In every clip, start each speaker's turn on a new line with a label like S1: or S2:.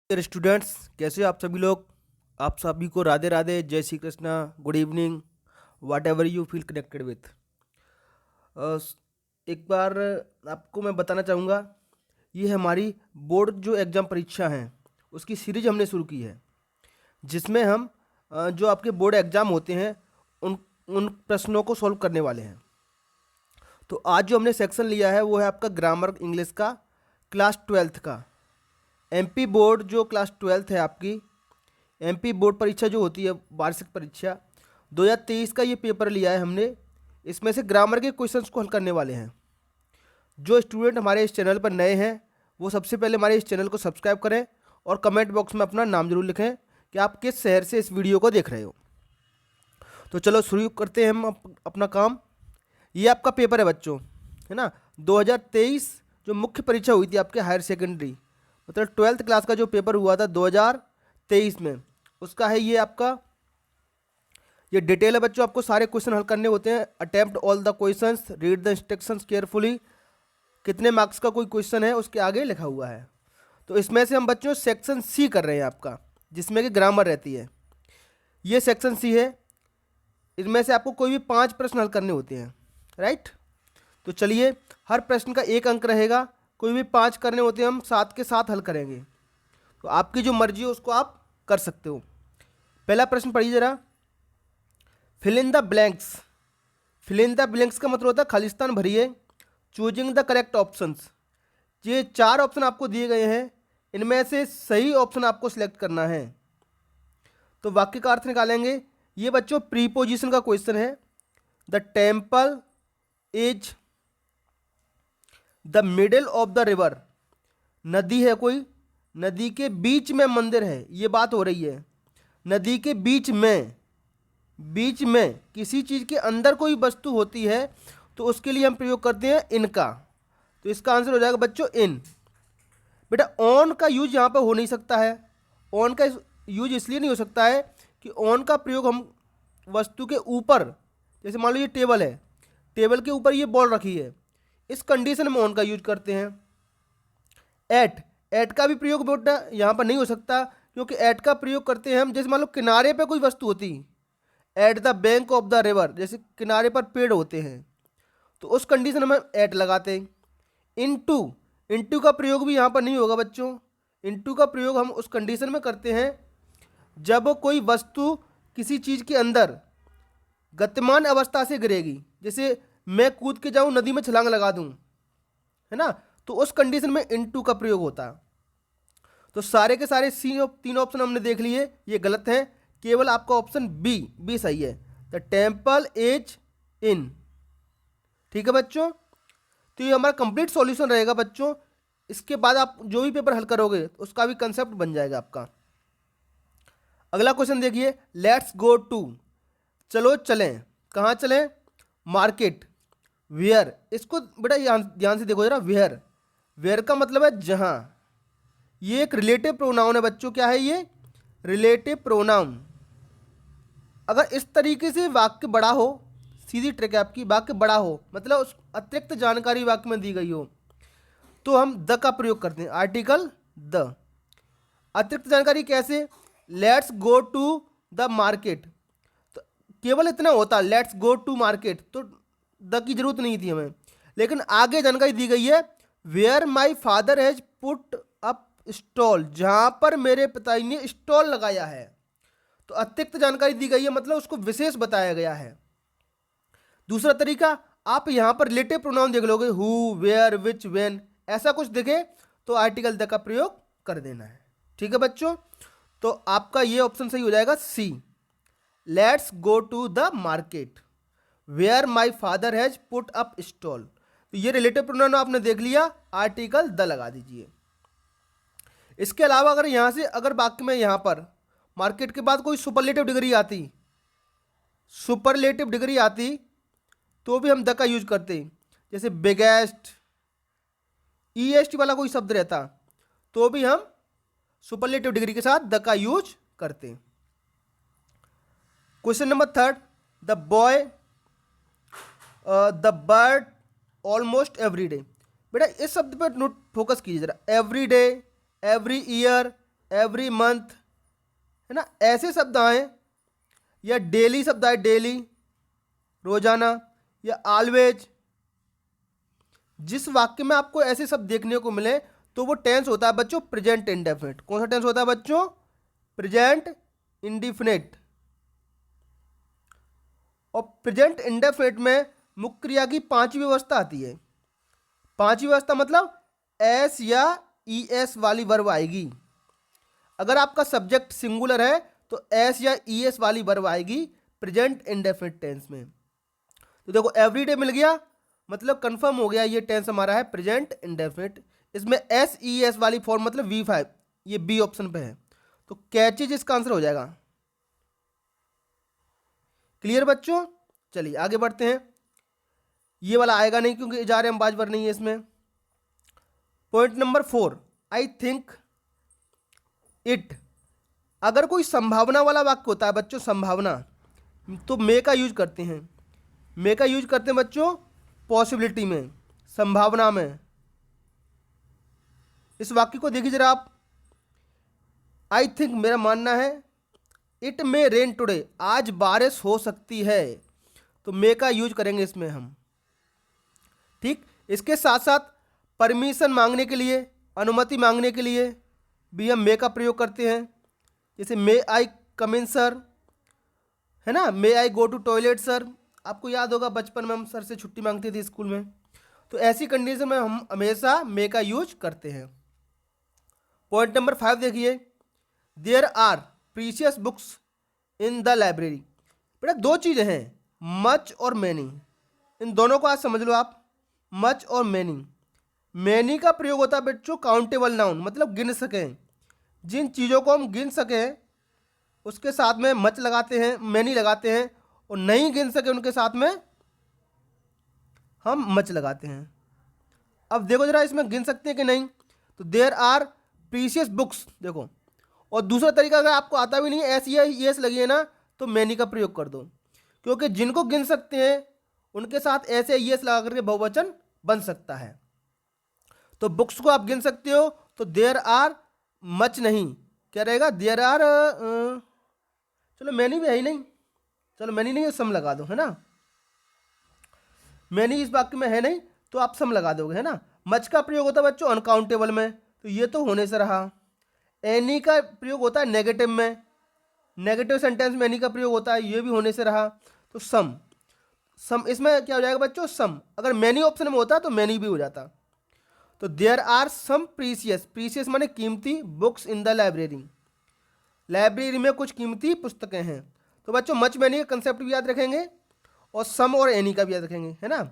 S1: Dear students, कैसे हो आप सभी लोग। आप सभी को राधे राधे, जय Shri Krishna, good evening, whatever you feel connected with. एक बार आपको मैं बताना चाहूँगा, ये हमारी बोर्ड जो एग्ज़ाम परीक्षा हैं उसकी सीरीज हमने शुरू की है, जिसमें हम जो आपके बोर्ड एग्ज़ाम होते हैं उन उन प्रश्नों को सॉल्व करने वाले हैं। तो आज जो हमने सेक्शन लिया है वो है आपका ग्रामर इंग्लिश का, क्लास ट्वेल्थ का। एमपी बोर्ड जो क्लास ट्वेल्थ है आपकी, एमपी बोर्ड परीक्षा जो होती है वार्षिक परीक्षा 2023 का ये पेपर लिया है हमने। इसमें से ग्रामर के क्वेश्चंस को हल करने वाले हैं। जो स्टूडेंट हमारे इस चैनल पर नए हैं वो सबसे पहले हमारे इस चैनल को सब्सक्राइब करें और कमेंट बॉक्स में अपना नाम जरूर लिखें कि आप किस शहर से इस वीडियो को देख रहे हो। तो चलो शुरू करते हैं हम अपना काम। ये आपका पेपर है बच्चों, है ना। 2023 जो मुख्य परीक्षा हुई थी आपके हायर सेकेंडरी, मतलब ट्वेल्थ क्लास का जो पेपर हुआ था 2023 में, उसका है ये आपका, ये डिटेल है बच्चों। आपको सारे क्वेश्चन हल करने होते हैं। Attempt all the questions, read the instructions carefully. कितने मार्क्स का कोई क्वेश्चन है उसके आगे लिखा हुआ है। तो इसमें से हम बच्चों सेक्शन सी कर रहे हैं आपका, जिसमें कि ग्रामर रहती है। ये सेक्शन सी है। इनमें से आपको कोई भी 5 प्रश्न हल करने होते हैं, राइट। तो चलिए, हर प्रश्न का 1 अंक रहेगा। कोई भी 5 करने होते हैं, हम 7 के 7 हल करेंगे। तो आपकी जो मर्जी हो उसको आप कर सकते हो। पहला प्रश्न पढ़िए जरा। Fill in the blanks. Fill in the blanks का मतलब होता है खालिस्तान भरिए। Choosing the correct options. ये 4 ऑप्शन आपको दिए गए हैं, इनमें से सही ऑप्शन आपको सिलेक्ट करना है। तो वाक्य का अर्थ निकालेंगे। ये बच्चों प्रीपोजिशन का क्वेश्चन है। The temple is the middle of the river. नदी है कोई, नदी के बीच में मंदिर है, ये बात हो रही है। नदी के बीच में, बीच में किसी चीज़ के अंदर कोई वस्तु होती है तो उसके लिए हम प्रयोग करते हैं इनका। तो इसका आंसर हो जाएगा बच्चों इन। बेटा ऑन का यूज यहाँ पर हो नहीं सकता है। ऑन का यूज इसलिए नहीं हो सकता है कि ऑन का प्रयोग हम वस्तु के ऊपर, जैसे मान लो ये टेबल है, टेबल के ऊपर ये बॉल रखी है, इस कंडीशन में ऑन का यूज करते हैं। एट, एट का भी प्रयोग बेटा यहाँ पर नहीं हो सकता, क्योंकि एट का प्रयोग करते हैं हम जैसे मान लो किनारे पे कोई वस्तु होती, at the bank of the river, जैसे किनारे पर पेड़ होते हैं, तो उस कंडीशन में एट लगाते हैं। इनटू, इनटू का प्रयोग भी यहाँ पर नहीं होगा बच्चों। इनटू का प्रयोग हम उस कंडीशन में करते हैं जब कोई वस्तु किसी चीज़ के अंदर गतिमान अवस्था से गिरेगी। जैसे मैं कूद के जाऊं नदी में छलांग लगा दूं, है ना, तो उस कंडीशन में इनटू का प्रयोग होता है। तो सारे के सारे तीन ऑप्शन हमने देख लिए, ये गलत है। केवल आपका ऑप्शन बी, बी सही है। The temple is in. ठीक है बच्चों, तो ये हमारा कंप्लीट सॉल्यूशन रहेगा बच्चों। इसके बाद आप जो भी पेपर हल करोगे उसका भी कंसेप्ट बन जाएगा आपका। अगला क्वेश्चन देखिए। लेट्स गो टू, चलो चलें। कहाँ चलें? मार्केट। वेयर, इसको बेटा ध्यान से देखो जरा। वेयर, वेयर का मतलब है जहाँ। ये एक रिलेटिव प्रोनाउन है बच्चों। क्या है ये? Relative pronoun. अगर इस तरीके से वाक्य बड़ा हो, सीधी ट्रिक है आपकी, वाक्य बड़ा हो मतलब उस अतिरिक्त जानकारी वाक्य में दी गई हो, तो हम द का प्रयोग करते हैं, आर्टिकल द। अतिरिक्त जानकारी कैसे? Let's go to the market, तो केवल इतना होता, लेट्स गो टू मार्केट, तो द की जरूरत नहीं थी हमें। लेकिन आगे जानकारी दी गई है, where my father has put up stall, जहां पर मेरे पिताजी ने स्टॉल लगाया है। तो अतिरिक्त जानकारी दी गई है, मतलब उसको विशेष बताया गया है। दूसरा तरीका, आप यहां पर रिलेटिव प्रोनाउन देख लोगे, हु, वेयर, विच, वेन, ऐसा कुछ दिखे तो आर्टिकल द का प्रयोग कर देना है। ठीक है बच्चों, तो आपका ये ऑप्शन सही हो जाएगा C. Let's go to the market where my father has put up stall. तो ये रिलेटिव प्रोनाउन आपने देख लिया, आर्टिकल द लगा दीजिए। इसके अलावा अगर यहां से, अगर वाक्य में यहां पर मार्केट के बाद कोई सुपरलेटिव डिग्री आती, सुपरलेटिव डिग्री आती, तो भी हम द का यूज करते। जैसे बिगेस्ट, ईएसटी वाला कोई शब्द रहता, तो भी हम सुपरलेटिव डिग्री के साथ द का यूज करते हैं। Question number 3, the boy, the bird almost every day. बेटा इस शब्द पर नोट फोकस कीजिए जरा। Every day, every year, every month, है ना, ऐसे शब्द आए, या डेली शब्द आए, डेली रोजाना, या ऑलवेज। जिस वाक्य में आपको ऐसे शब्द देखने को मिले तो वो टेंस होता है बच्चों प्रेजेंट इंडेफिनिट। कौन सा टेंस होता है बच्चों? Present indefinite. और प्रेजेंट इंडेफिनिट में मुख्य क्रिया की पांचवी व्यवस्था आती है। पांचवी व्यवस्था मतलब एस या ई एस वाली वर्ब आएगी। अगर आपका सब्जेक्ट सिंगुलर है तो एस या ई एस वाली वर्ब आएगी प्रेजेंट इंडेफिनिट टेंस में। तो देखो एवरीडे मिल गया, मतलब कंफर्म हो गया ये टेंस हमारा है प्रेजेंट इंडेफिनिट। इसमें एस ई एस वाली फॉर्म मतलब V5, ये बी ऑप्शन पे है, तो कैचेज इसका आंसर हो जाएगा। क्लियर बच्चों? चलिए आगे बढ़ते हैं। ये वाला आएगा नहीं क्योंकि इजारे हम बाजवर नहीं है इसमें। Point number 4, I think it. अगर कोई संभावना वाला वाक्य होता है बच्चों, संभावना, तो मे का यूज करते हैं। मे का यूज करते हैं बच्चों पॉसिबिलिटी में, संभावना में। इस वाक्य को देखिए जरा आप। आई थिंक मेरा मानना है, इट मे रेन टुडे, आज बारिश हो सकती है, तो मे का यूज करेंगे इसमें हम। ठीक, इसके साथ साथ परमिशन मांगने के लिए, अनुमति मांगने के लिए भी हम मे का प्रयोग करते हैं। जैसे मे आई कम इन सर, है ना, मे आई गो टू टॉयलेट सर। आपको याद होगा बचपन में हम सर से छुट्टी मांगते थे स्कूल में। तो ऐसी कंडीशन में हम हमेशा मे का यूज करते हैं। पॉइंट नंबर 5 देखिए, there are precious books in the library. बेटा दो चीज़ें हैं, मच और मैनी। इन दोनों को आज समझ लो आप, मच और मैनी। मैनी का प्रयोग होता है बच्चों काउंटेबल नाउन, मतलब गिन सकें। जिन चीज़ों को हम गिन सकें उसके साथ में मच लगाते हैं, मैनी लगाते हैं, और नहीं गिन सके उनके साथ में हम मच लगाते हैं। अब देखो जरा इसमें गिन सकते हैं कि नहीं, तो देयर आर प्रीशियस बुक्स देखो। और दूसरा तरीका अगर आपको आता भी नहीं है, एस या एस लगी है ना, तो मैनी का प्रयोग कर दो, क्योंकि जिनको गिन सकते हैं उनके साथ ऐसे एस लगा करके बहुवचन बन सकता है। तो बुक्स को आप गिन सकते हो, तो देयर आर मच नहीं, क्या रहेगा, देयर आर, चलो मैनी भी है ही नहीं, चलो मैनी नहीं है, सम लगा दो, है ना। मैनी इस वाक्य में है नहीं तो आप सम लगा दोगे, है ना। मच का प्रयोग होता है बच्चों अनकाउंटेबल में, तो ये तो होने से रहा। एनी का प्रयोग होता है नेगेटिव में, नेगेटिव सेंटेंस में एनी का प्रयोग होता है, ये भी होने से रहा। तो सम, सम इसमें क्या हो जाएगा बच्चों, सम। अगर मैनी ऑप्शन में होता तो मैनी भी हो जाता। तो there are some precious, precious माने कीमती, books in the library, library में कुछ कीमती पुस्तकें हैं। तो बच्चों मच मैनी का कंसेप्ट भी याद रखेंगे और सम और एनी का भी याद रखेंगे, है ना।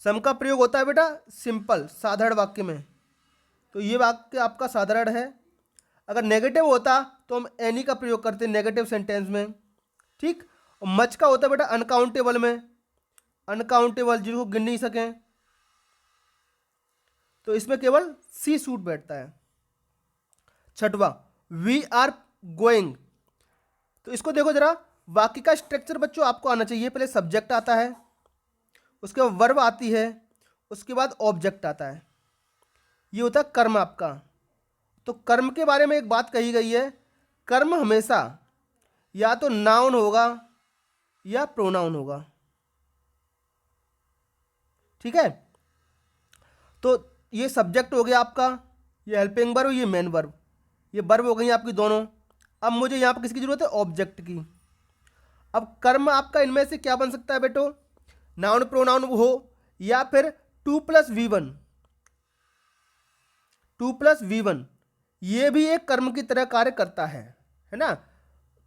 S1: सम का प्रयोग होता है बेटा सिंपल साधारण वाक्य में, तो ये वाक्य आपका साधारण है। अगर नेगेटिव होता तो हम एनी का प्रयोग करते हैं नेगेटिव सेंटेंस में, ठीक। और मच का होता है बेटा अनकाउंटेबल में, अनकाउंटेबल जिनको गिन नहीं सकें, तो इसमें केवल सी सूट बैठता है। छठवा, वी आर गोइंग। तो इसको देखो जरा, वाक्य का स्ट्रक्चर बच्चों आपको आना चाहिए। पहले सब्जेक्ट आता है, उसके बाद वर्ब आती है, उसके बाद ऑब्जेक्ट आता है, ये होता है कर्म आपका। तो कर्म के बारे में एक बात कही गई है, कर्म हमेशा या तो नाउन होगा या प्रोनाउन होगा, ठीक है। तो ये सब्जेक्ट हो गया आपका, ये हेल्पिंग वर्ब, ये मेन वर्ब, ये वर्ब हो गई आपकी दोनों। अब मुझे यहाँ पर किसकी जरूरत है, ऑब्जेक्ट की। अब कर्म आपका इनमें से क्या बन सकता है बेटो, नाउन प्रोनाउन हो, या फिर 2+V1, 2+V1 ये भी एक कर्म की तरह कार्य करता है ना।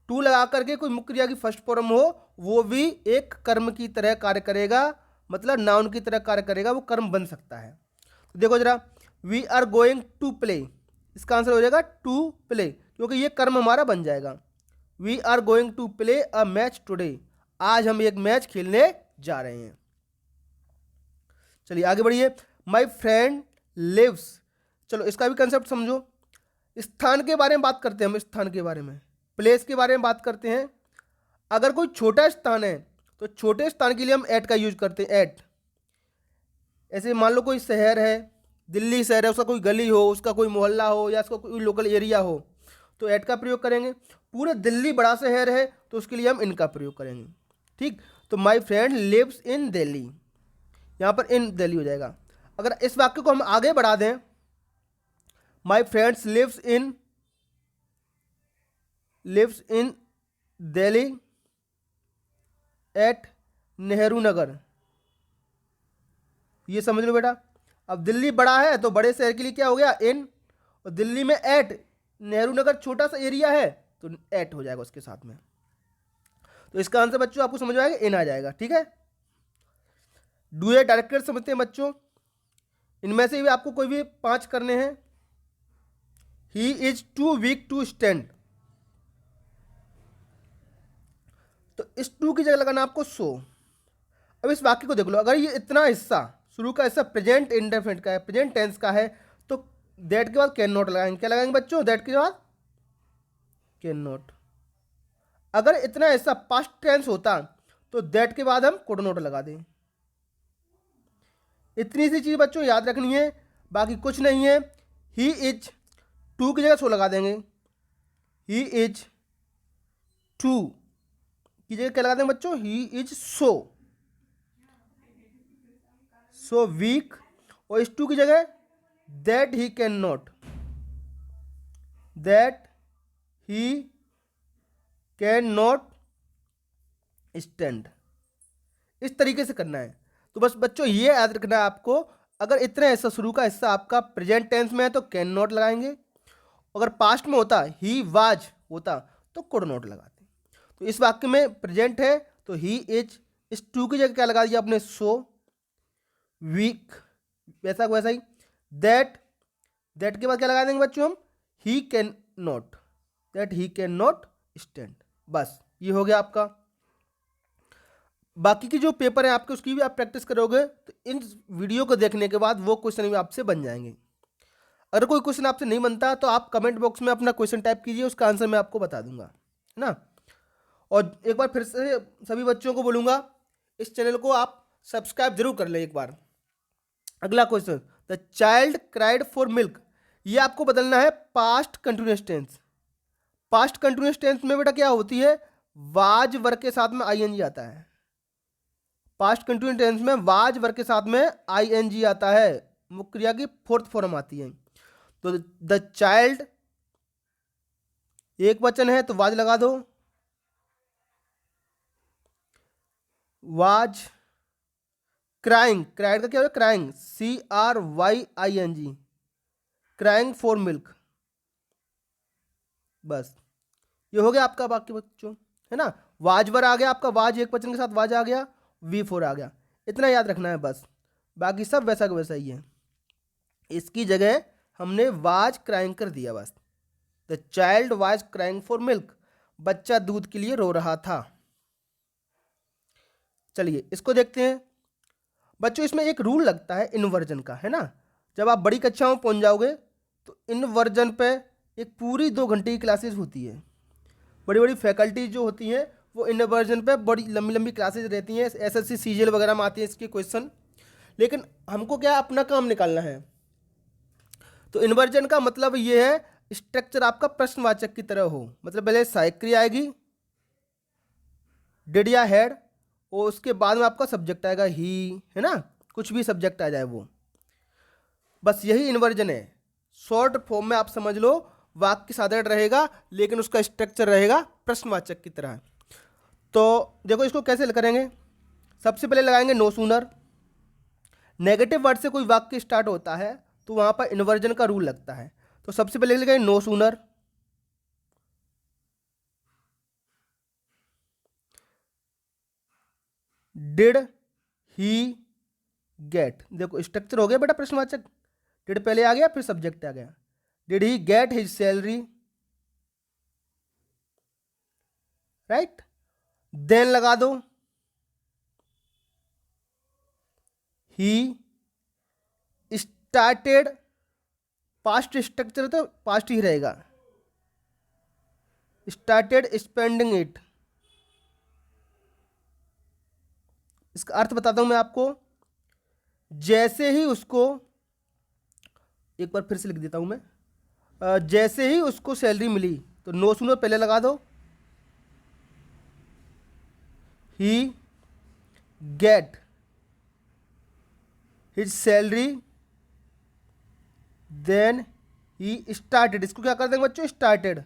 S1: 2 लगा करके कोई मुख्य क्रिया की फर्स्ट फॉर्म हो, वो भी एक कर्म की तरह कार्य करेगा, मतलब नाउन की तरह कार्य करेगा, वो कर्म बन सकता है। तो देखो जरा, we are going to play, इसका आंसर हो जाएगा टू प्ले, क्योंकि ये कर्म हमारा बन जाएगा। We are going to play a match today, आज हम एक मैच खेलने जा रहे हैं। चलिए आगे बढ़िए। माई फ्रेंड लिव्स, चलो इसका भी कंसेप्ट समझो। स्थान के बारे में बात करते हैं हम, स्थान के बारे में, प्लेस के बारे में बात करते हैं। अगर कोई छोटा स्थान है तो छोटे स्थान के लिए हम एट का यूज करते हैं, एट। ऐसे मान लो कोई शहर है दिल्ली शहर है, उसका कोई गली हो, उसका कोई मोहल्ला हो, या उसका कोई लोकल एरिया हो, तो एट का प्रयोग करेंगे। पूरे दिल्ली बड़ा शहर है तो उसके लिए हम इन का प्रयोग करेंगे। ठीक, तो my friend lives in Delhi, यहाँ पर इन दिल्ली हो जाएगा। अगर इस वाक्य को हम आगे बढ़ा दें, my friends lives in Delhi at Nehru Nagar, ये समझ लो बेटा। अब दिल्ली बड़ा है तो बड़े शहर के लिए क्या हो गया, इन, और दिल्ली में एट, नेहरू नगर छोटा सा एरिया है तो एट हो जाएगा उसके साथ में। तो इसका आंसर बच्चों आपको समझ में आएगा, इन आ जाएगा। ठीक है, डू ए डायरेक्टर समझते हैं बच्चों। इनमें से भी आपको कोई भी 5 करने हैं। He is too weak to stand, तो इस टू की जगह लगाना आपको सो। अब इस वाक्य को देख लो, अगर ये इतना हिस्सा, शुरू का हिस्सा प्रेजेंट इंडेफिनिट का है, प्रेजेंट टेंस का है, तो दैट के बाद कैन नॉट लगाएंगे। क्या लगाएंगे बच्चों, दैट के बाद कैन नॉट। अगर इतना हिस्सा पास्ट टेंस होता तो दैट के बाद हम कुड नॉट लगा दें। इतनी सी चीज बच्चों याद रखनी है, बाकी कुछ नहीं है। ही इज, टू की जगह सो लगा देंगे। ही इज टू की जगह क्या लगा देंगे बच्चों, ही इज सो वीक, और इस टू की जगह that he can not, that he can not stand. इस तरीके से करना है। तो बस बच्चों ये याद रखना है आपको, अगर इतना हिस्सा, शुरू का हिस्सा आपका प्रेजेंट टेंस में है तो कैन नॉट लगाएंगे, अगर पास्ट में होता, ही वाज होता, तो कुड नॉट लगाते। तो इस वाक्य में प्रेजेंट है तो ही इज, इस टू की जगह क्या लगा दिया आपने, सो वीक, वैसा वैसा ही दैट, दैट के बाद क्या लगा देंगे बच्चों हम, he can not, that he can not stand. बस ये हो गया आपका। बाकी की जो पेपर है आपके उसकी भी आप प्रैक्टिस करोगे तो इन वीडियो को देखने के बाद वो क्वेश्चन भी आपसे बन जाएंगे। अगर कोई क्वेश्चन आपसे नहीं बनता तो आप कमेंट बॉक्स में अपना क्वेश्चन टाइप कीजिए, उसका आंसर मैं आपको बता दूंगा, है ना। और एक बार फिर से सभी बच्चों को बोलूँगा, इस चैनल को आप सब्सक्राइब जरूर कर लें एक बार। अगला question, the child cried for milk, ये आपको बदलना है past continuous tense. Past continuous tense में बेटा क्या होती है, वाज वर्ग के साथ में आईएनजी आता है। पास्ट कंटिन्यूअस टेंस में वाज वर्ग के साथ में आईएनजी आता है, मुख्य क्रिया की फोर्थ फॉर्म आती है। तो द चाइल्ड एक वचन है तो वाज लगा दो, वाज क्राइंग, क्राइंग का क्या होगा, crying, CRYING, crying for milk. बस ये हो गया आपका वाक्य बच्चों, है ना। वाजवर आ गया आपका, वाज एक वचन के साथ वाज आ गया, V4 आ गया, इतना याद रखना है बस, बाकी सब वैसा का वैसा ही है। इसकी जगह हमने वाज क्राइंग कर दिया बस। The child was crying for milk, बच्चा दूध के लिए रो रहा था। चलिए इसको देखते हैं बच्चों। इसमें एक रूल लगता है इनवर्जन का, है ना। जब आप बड़ी कक्षाओं में पहुंच जाओगे तो इनवर्जन पे एक पूरी 2 घंटे की क्लासेस होती है। बड़ी बड़ी फैकल्टी जो होती हैं वो इनवर्जन पे बड़ी लंबी लंबी क्लासेस रहती हैं, SSC CGL वगैरह में आती है इसके क्वेश्चन। लेकिन हमको क्या अपना काम निकालना है। तो इन्वर्जन का मतलब ये है, स्ट्रक्चर आपका प्रश्नवाचक की तरह हो, मतलब पहले सहायक क्रिया आएगी डिड या हैड, और उसके बाद में आपका सब्जेक्ट आएगा ही, है ना, कुछ भी सब्जेक्ट आ जाए वो। बस यही इन्वर्जन है। शॉर्ट फॉर्म में आप समझ लो, वाक्य साधारण रहेगा लेकिन उसका स्ट्रक्चर रहेगा प्रश्नवाचक की तरह। तो देखो इसको कैसे करेंगे। सबसे पहले लगाएंगे नो सूनर। नेगेटिव वर्ड से कोई वाक्य स्टार्ट होता है तो वहां पर इन्वर्जन का रूल लगता है। तो सबसे पहले लगाएंगे no sooner, did he get. देखो स्ट्रक्चर हो गया बेटा प्रश्नवाचक, डिड पहले आ गया फिर सब्जेक्ट आ गया। Did he get his salary, right. Then लगा दो ही स्टार्टेड, पास्ट स्ट्रक्चर तो पास्ट ही रहेगा, स्टार्टेड स्पेंडिंग इट। इसका अर्थ बताता हूं मैं आपको। जैसे ही उसको एक बार फिर से लिख देता हूँ मैं। जैसे ही उसको सैलरी मिली, तो नो सूनर पहले लगा दो, he get his salary then he started. इसको क्या कर देंगे बच्चों, स्टार्टेड,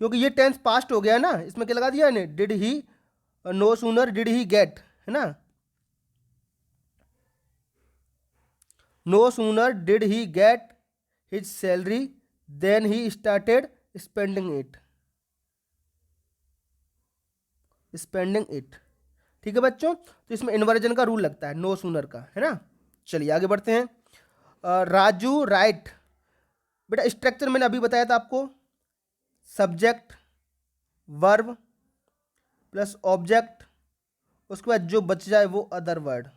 S1: क्योंकि ये टेंस पास्ट हो गया है ना, इसमें क्या लगा दिया है, did he, no sooner did he get, है ना, no sooner did he get his salary then he started spending it, spending it. ठीक है बच्चों, तो इसमें इन्वर्जन का रूल लगता है नो सूनर का, है ना। चलिए आगे बढ़ते हैं। राजू राइट, बेटा स्ट्रक्चर मैंने अभी बताया था आपको, सब्जेक्ट वर्ब प्लस ऑब्जेक्ट, उसके बाद जो बच जाए वो अदर वर्ड,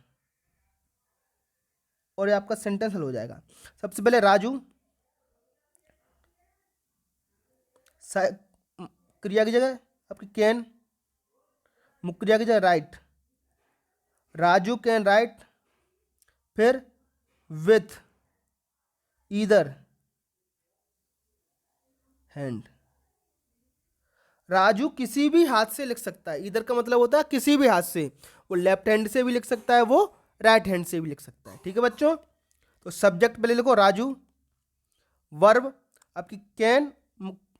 S1: और ये आपका सेंटेंस हल हो जाएगा। सबसे पहले राजू, क्रिया की जगह आपकी कैन, मुख्य क्रिया की जगह राइट, राजू कैन राइट, फिर विथ ईदर हैंड, राजू किसी भी हाथ से लिख सकता है, इधर का मतलब होता है किसी भी हाथ से, वो लेफ्ट हैंड से भी लिख सकता है, वो राइट हैंड से भी लिख सकता है। ठीक है बच्चों, तो सब्जेक्ट पहले लिखो राजू, वर्ब आपकी कैन,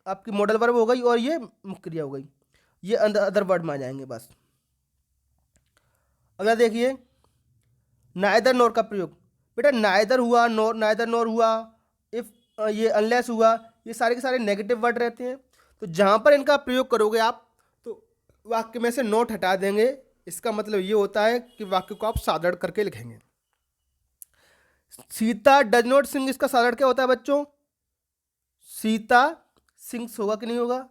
S1: आपकी मॉडल वर्ब हो गई, और ये मुख्य क्रिया हो गई, ये अदर वर्ड में आ जाएंगे बस। अगला देखिए नाइदर नॉर का प्रयोग, बेटा नाइदर हुआ, नॉर, नाइदर नॉर हुआ, इफ ये अनलेस हुआ, ये सारे के सारे नेगेटिव वर्ड रहते हैं, तो जहाँ पर इनका प्रयोग करोगे आप, तो वाक्य में से नोट हटा देंगे। इसका मतलब ये होता है कि वाक्य को आप साधारण करके लिखेंगे। सीता डज नॉट सिंग, इसका साधारण क्या होता है बच्चों, सीता सिंग्स होगा कि नहीं होगा।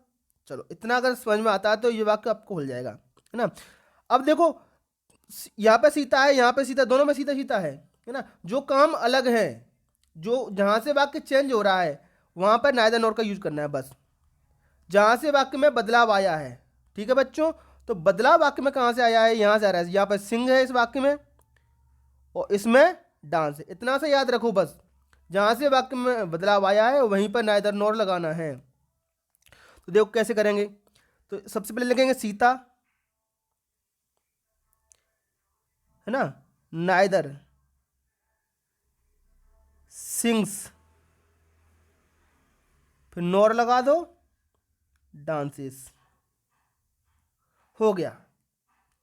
S1: चलो इतना अगर समझ में आता है तो ये वाक्य आपको खुल जाएगा, है ना। अब देखो यहाँ पे सीता है, यहाँ पे सीता, दोनों में सीता सीता है ना। जो काम अलग है, जो जहाँ से वाक्य चेंज हो रहा है, वहाँ पर नाइदर नॉर का यूज करना है बस। जहाँ से वाक्य में बदलाव आया है, ठीक है बच्चों, तो बदलाव वाक्य में कहाँ से आया है, यहाँ से आ रहा है। यहाँ पर सिंग है इस वाक्य में, और इसमें डांस है, इतना सा याद रखो बस। जहाँ से वाक्य में बदलाव आया है वहीं पर नाइदर नॉर लगाना है। तो देखो कैसे करेंगे, तो सबसे पहले लिखेंगे सीता, है ना, नाइदर सिंग्स, फिर नॉर लगा दो, डांसेस, हो गया।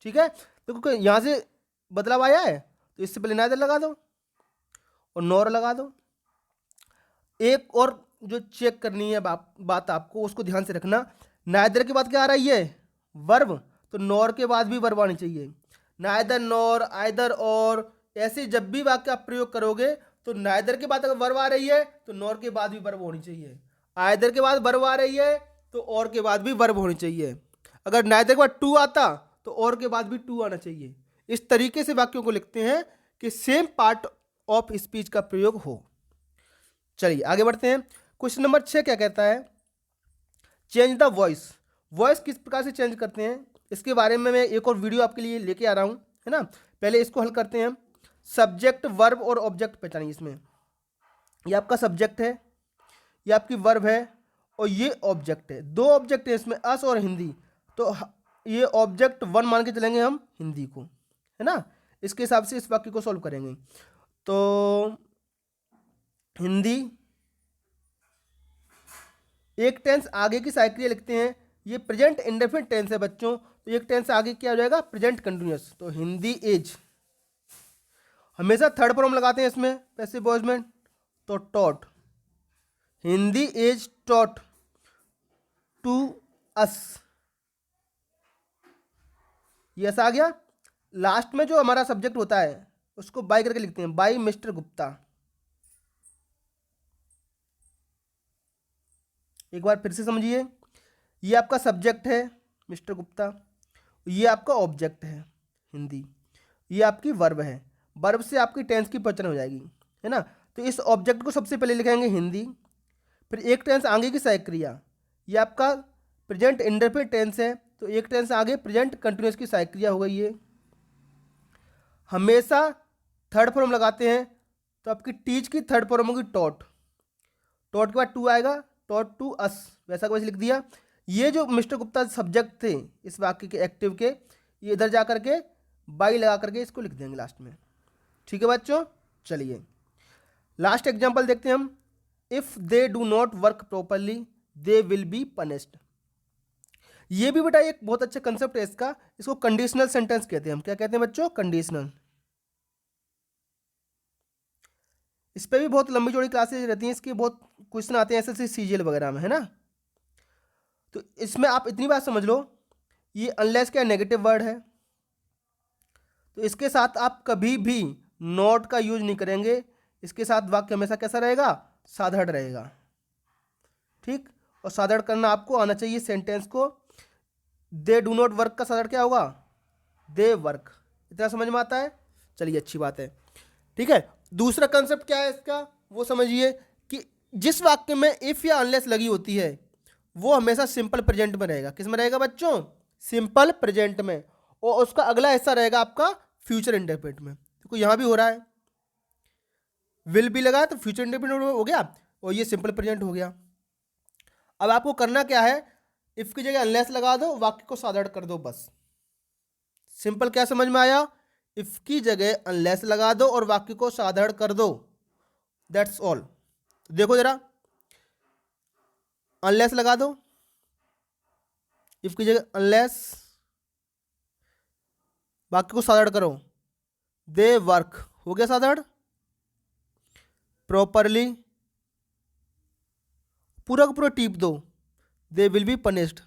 S1: ठीक है, देखो यहां से बदलाव आया है, तो इससे पहले नाइदर लगा दो और नॉर लगा दो। एक और जो चेक करनी है बात आपको, उसको ध्यान से रखना, नाइदर के बाद क्या आ रही है, वर्ब, तो नॉर के बाद भी वर्ब आनी चाहिए। नाइदर नॉर, आइदर और, ऐसे जब भी वाक्य आप प्रयोग करोगे, तो नाइदर के बाद अगर वर्ब आ रही है तो नॉर के बाद भी वर्ब होनी चाहिए, आइदर के बाद वर्ब आ रही है तो और के बाद भी वर्ब होनी चाहिए। अगर नाइदर के बाद टू आता तो और के बाद भी टू आना चाहिए। इस तरीके से वाक्यों को लिखते हैं कि सेम पार्ट ऑफ स्पीच का प्रयोग हो। चलिए आगे बढ़ते हैं। क्वेश्चन नंबर 6 क्या कहता है, चेंज द वॉइस। वॉइस किस प्रकार से चेंज करते हैं, इसके बारे में मैं एक और वीडियो आपके लिए लेके आ रहा हूं, है ना। पहले इसको हल करते हैं। सब्जेक्ट वर्ब और ऑब्जेक्ट पहचानिए। इसमें ये आपका सब्जेक्ट है, ये आपकी वर्ब है, और ये ऑब्जेक्ट है। दो ऑब्जेक्ट है इसमें, अस और हिंदी, तो ये ऑब्जेक्ट वन मान के चलेंगे हम हिंदी को, है ना। इसके हिसाब से इस वाक्य को सॉल्व करेंगे। तो हिंदी, एक टेंस आगे की साइक्रिया लिखते हैं, ये प्रेजेंट इंडेफिनिट टेंस है बच्चों, तो एक टेंस आगे क्या हो जाएगा, प्रेजेंट कंटिन्यूअस। तो हिंदी इज, हमेशा थर्ड फॉर्म लगाते हैं इसमें पैसिव वॉइस में, तो taught, Hindi is taught to us, yes आ गया। लास्ट में जो हमारा सब्जेक्ट होता है उसको बाय करके लिखते हैं, बाय मिस्टर गुप्ता। एक बार फिर से समझिए, ये आपका सब्जेक्ट है मिस्टर गुप्ता, ये आपका ऑब्जेक्ट है हिंदी, ये आपकी वर्ब है। वर्ब से आपकी टेंस की पहचान हो जाएगी, है ना। तो इस ऑब्जेक्ट को सबसे पहले लिखेंगे हिंदी, फिर एक टेंस आगे की सहायक क्रिया, ये आपका प्रेजेंट इंडेफिनिट टेंस है, तो एक टेंस आगे प्रेजेंट कंटिन्यूअस की सहायक क्रिया हो गई है। हमेशा थर्ड फॉर्म लगाते हैं तो आपकी टीच की थर्ड फॉर्म होगी टॉट, टॉट के बाद टू आएगा, टॉट टू अस, वैसा का वैसे लिख दिया। ये जो मिस्टर गुप्ता सब्जेक्ट थे इस वाक्य के एक्टिव के, ये इधर जा करके बाई लगा करके इसको लिख देंगे लास्ट में। ठीक है बच्चों, चलिए लास्ट एग्जाम्पल देखते हैं हम। If they do not work properly they will be punished. ये भी बेटा एक बहुत अच्छा कंसेप्ट है इसका, इसको कंडीशनल सेंटेंस कहते हैं हम। क्या कहते हैं बच्चों? कंडीशनल। इस पर भी बहुत लंबी चौड़ी क्लासेज रहती हैं, इसके बहुत क्वेश्चन आते हैं एसएससी सीजीएल वगैरह में, है ना। तो इसमें आप इतनी बात समझ लो, ये अनलेस क्या नेगेटिव वर्ड है, तो इसके साथ आप कभी भी नॉट का यूज नहीं करेंगे। इसके साथ वाक्य हमेशा कैसा रहेगा? साधारण रहेगा। ठीक, और साधारण करना आपको आना चाहिए सेंटेंस को। दे डू नॉट वर्क का साधारण क्या होगा? They work. इतना समझ में आता है? चलिए अच्छी बात है। ठीक है, दूसरा कंसेप्ट क्या है इसका वो समझिए कि जिस वाक्य में इफ या अनलेस लगी होती है वो हमेशा सिंपल प्रेजेंट में रहेगा। किस में रहेगा बच्चों? सिंपल प्रेजेंट में। और उसका अगला हिस्सा रहेगा आपका फ्यूचर इंडेफिनिट में। देखो यहां भी हो रहा है, विल भी लगा तो फ्यूचर इंडेफिनिट हो गया और ये सिंपल प्रेजेंट हो गया। अब आपको करना क्या है? इफ की जगह अनलेस लगा दो, वाक्य को साधारण कर दो, बस सिंपल। क्या समझ में आया? इफ की जगह अनलेस लगा दो और वाक्य को साधारण कर दो, दैट्स ऑल। देखो जरा, अनलेस लगा दो, इफ की जगह अनलेस, वाक्य को साधारण करो, दे वर्क, हो गया साधारण। प्रॉपरली, पूरा का पूरा टीप दो, they will be punished,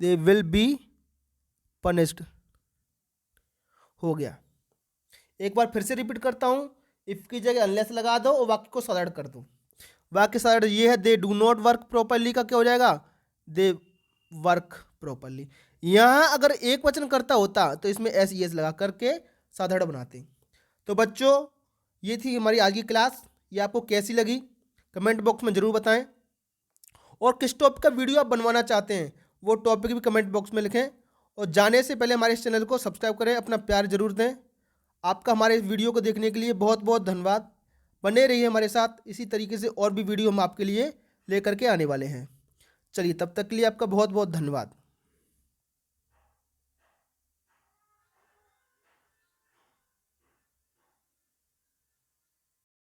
S1: they will be punished, हो गया। एक बार फिर से रिपीट करता हूं, इफ की जगह अनलेस लगा दो और वाक्य को साधारण कर दो। वाक्य साधारण ये है, they do not work properly का क्या हो जाएगा? They work properly. यहां अगर एक वचन करता होता तो इसमें एस ई एस लगा करके साधारण बनाते। तो बच्चों ये थी हमारी आज की क्लास। ये आपको कैसी लगी कमेंट बॉक्स में ज़रूर बताएं, और किस टॉपिक का वीडियो आप बनवाना चाहते हैं वो टॉपिक भी कमेंट बॉक्स में लिखें। और जाने से पहले हमारे इस चैनल को सब्सक्राइब करें, अपना प्यार जरूर दें। आपका हमारे इस वीडियो को देखने के लिए बहुत बहुत धन्यवाद। बने रहिए हमारे साथ, इसी तरीके से और भी वीडियो हम आपके लिए लेकर के आने वाले हैं। चलिए तब तक के लिए आपका बहुत बहुत धन्यवाद।